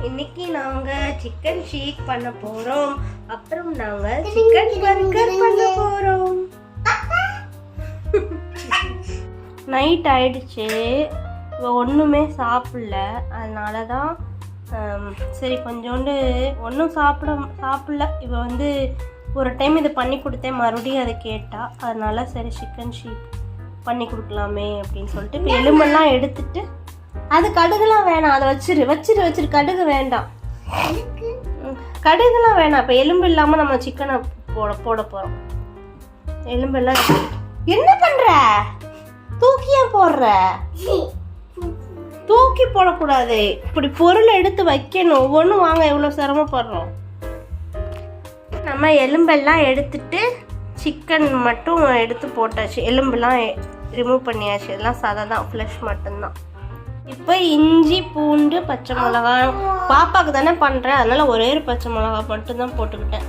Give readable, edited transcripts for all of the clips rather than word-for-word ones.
இன்னைக்கு நாங்க சிக்கன் ஷேக் பண்ண போறோம். அப்புறம் நாங்க சிக்கன் பர்கர் பண்ண போறோம். நைட் ஆயிடுச்சு, ஒண்ணுமே சாப்பிடல. அதனால தான் சரி கொஞ்சோண்டு ஒன்றும் சாப்பிடல. இவ வந்து ஒரு டைம் இது பண்ணி கொடுத்தேன், மறுபடியும் அதை கேட்டா. அதனால சரி சிக்கன் ஷேக் பண்ணி கொடுக்கலாமே அப்படின்னு சொல்லிட்டு இப்போ எலும்பெல்லாம் எடுத்துட்டு, அது கடுகுலாம் வேணாம், அதை வச்சிரு கடுகு வேண்டாம், கடுகுலாம் வேணாம். இப்போ எலும்பு இல்லாமல் நம்ம சிக்கனை போட போகிறோம். எலும்பெல்லாம் என்ன பண்ணுற? தூக்கியா போடுற? தூக்கி போடக்கூடாது, இப்படி பொருள் எடுத்து வைக்கணும். ஒவ்வொன்றும் வாங்க எவ்வளோ சிரமப்படுறோம். நம்ம எலும்பெல்லாம் எடுத்துட்டு சிக்கன் மட்டும் எடுத்து போட்டாச்சு. எலும்பெல்லாம் ரிமூவ் பண்ணியாச்சு. இதெல்லாம் சதை தான், ஃப்ளஷ் மட்டும்தான். இப்போ இஞ்சி பூண்டு பச்சை மிளகாய் பாப்பாவுக்கு தானே பண்ணுறேன், அதனால ஒரே ஒரு பச்சை மிளகாய் மட்டும்தான் போட்டுக்கிட்டேன்.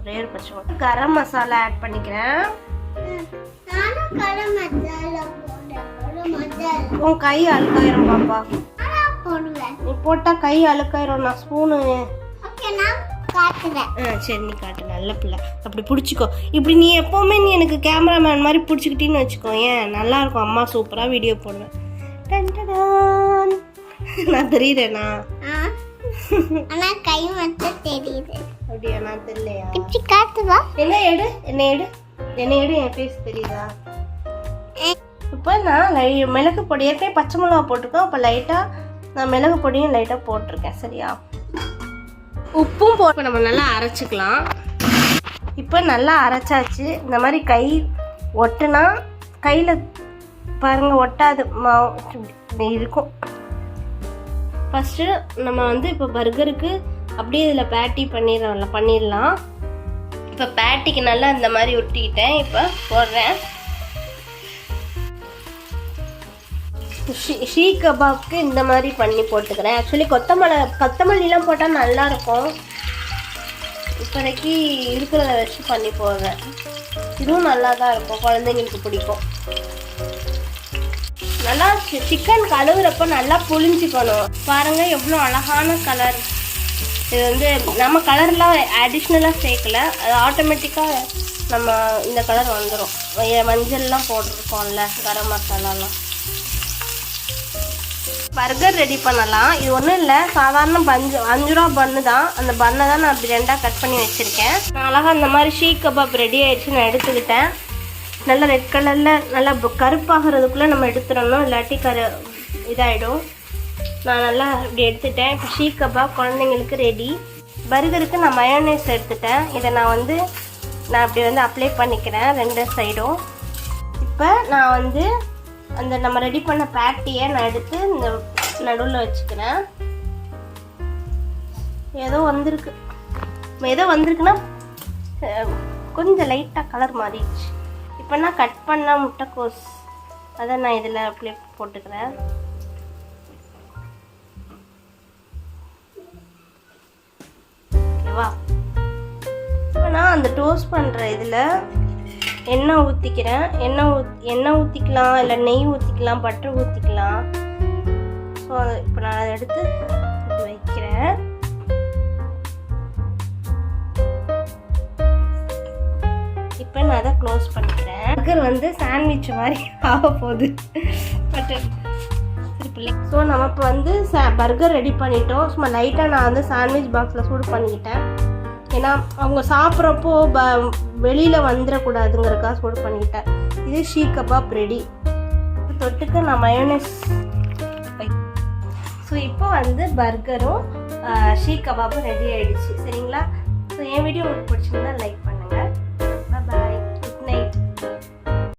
ஒரே ஒரு பச்சை மிளகாய். கரம் மசாலா ஆட் பண்ணிக்கிறேன். உன் கை அழுக்காயிரும் பாப்பா, நீ போட்டா கை அழுக்காயிரும். நான் ஸ்பூனு சரி நீ காட்டு, நல்ல பிள்ளை. அப்படி பிடிச்சிக்கோ. இப்படி நீ எப்போவுமே நீ எனக்கு கேமராமேன் மாதிரி பிடிச்சிக்கிட்டின்னு வச்சுக்கோ, ஏன் நல்லா இருக்கும். அம்மா சூப்பராக வீடியோ போடுவேன். நான் தெரியுறேண்ணா, கை மட்டும் தெரியுது. அப்படியா? நான் தெரியலையா? காட்டுவா. என்ன எடு என் ஃபேஸ் தெரியுதா? இப்போ நான் மிளகு பொடி ஏற்கனவே பச்சை மிளகா போட்டிருக்கோம். இப்போ லைட்டாக நான் மிளகு பொடியும் லைட்டாக போட்டிருக்கேன். சரியா? உப்பும் போட்டு நம்ம நல்லா அரைச்சிக்கலாம். இப்போ நல்லா அரைச்சாச்சு. இந்த மாதிரி கை ஒட்டுனா கையில் பாருங்கள் ஒட்டாது, மாவு இருக்கும். ஃபஸ்ட்டு நம்ம வந்து இப்போ பர்கருக்கு அப்படியே இதில் பேட்டி பண்ணிடலாம். இப்போ பேட்டிக்கு நல்லா இந்த மாதிரி ஒட்டிக்கிட்டேன். இப்போ போடுறேன். ஷீக் கபாப்க்கு இந்த மாதிரி பண்ணி போட்டுக்கிறேன். ஆக்சுவலி கொத்தமல்லிலாம் போட்டால் நல்லாயிருக்கும். இப்போதைக்கு இருக்கிறத வச்சு பண்ணி போடுறேன். இதுவும் நல்லா தான் இருக்கும், குழந்தைங்களுக்கு பிடிக்கும். நல்லா சிக்கன் கழுவுறப்போ நல்லா புளிஞ்சிக்கணும். பாருங்கள் எவ்வளோ அழகான கலர். இது வந்து நம்ம கலர்லாம் அடிஷ்னலாக சேர்க்கல, அது ஆட்டோமேட்டிக்காக நம்ம இந்த கலர் வந்துடும். மஞ்சள்லாம் போட்டிருக்கோம்ல, கரம் மசாலாலாம். பர்கர் ரெடி பண்ணலாம். இது ஒன்றும் இல்லை, சாதாரண 5 ரூபா பன்னு தான். அந்த பன்னை தான் நான் அப்படி 2ஆக கட் பண்ணி வச்சுருக்கேன். நான் அழகாக இந்த மாதிரி ஷீக் கபாப் ரெடி ஆகிடுச்சு. நான் எடுத்துக்கிட்டேன். நல்லா ரெட் கலரில் நல்லா கருப்பாகிறதுக்குள்ளே நம்ம எடுத்துடணும், இல்லாட்டி இதாகிடும். நான் நல்லா இப்படி எடுத்துட்டேன். இப்போ ஷீக் கபாப் குழந்தைங்களுக்கு ரெடி. பர்கருக்கு நான் மயோனைஸ் எடுத்துட்டேன். இதை நான் அப்படி வந்து அப்ளை பண்ணிக்கிறேன் 2 சைடும். இப்போ நான் வந்து அந்த நம்ம ரெடி பண்ண பேட்டியை நான் எடுத்து இந்த நடுவில் வச்சுக்கிறேன். ஏதோ வந்திருக்குன்னா கொஞ்சம் லைட்டாக கலர் மாறிடுச்சு. இப்போ நான் கட் பண்ண முட்டைக்கோஸ் அதை நான் இதில் அப்படியே போட்டுக்கிறேன். ஓகேவா? இப்போ நான் அந்த டோஸ்ட் பண்ணுற இதில் எண்ணெய் ஊற்றிக்கிறேன். எண்ணெய் ஊற்றிக்கலாம், இல்லை நெய் ஊற்றிக்கலாம், பட்டர் ஊற்றிக்கலாம். ஸோ இப்போ நான் அதை எடுத்து இப்படி வைக்கிறேன். இப்போ நான் அதை க்ளோஸ் பண்ணிக்கிறேன். பர்கர் வந்து சாண்ட்விச் மாதிரி ஆக போகுது. பட்டர் பிள்ளை. ஸோ நம்ம இப்போ வந்து பர்கர் ரெடி பண்ணிட்டோம். சும்மா லைட்டாக நான் வந்து சாண்ட்விச் பாக்ஸில் சூடு பண்ணிக்கிட்டேன். ஏன்னா அவங்க சாப்பிட்றப்போ வெளியில் வந்துடக்கூடாதுங்கிறக்காக சூடு பண்ணிக்கிட்டேன். இது ஷீக் கபாப் ரெடி. தொட்டுக்கு நான் மயோனைஸ். ஸோ இப்போ வந்து பர்கரும் ஷீக் கபாப்பும் ரெடி ஆகிடுச்சு. சரிங்களா? ஸோ என் வீடியோ உங்களுக்கு பிடிச்சிருந்தா லைக் பண்ணுங்கள்.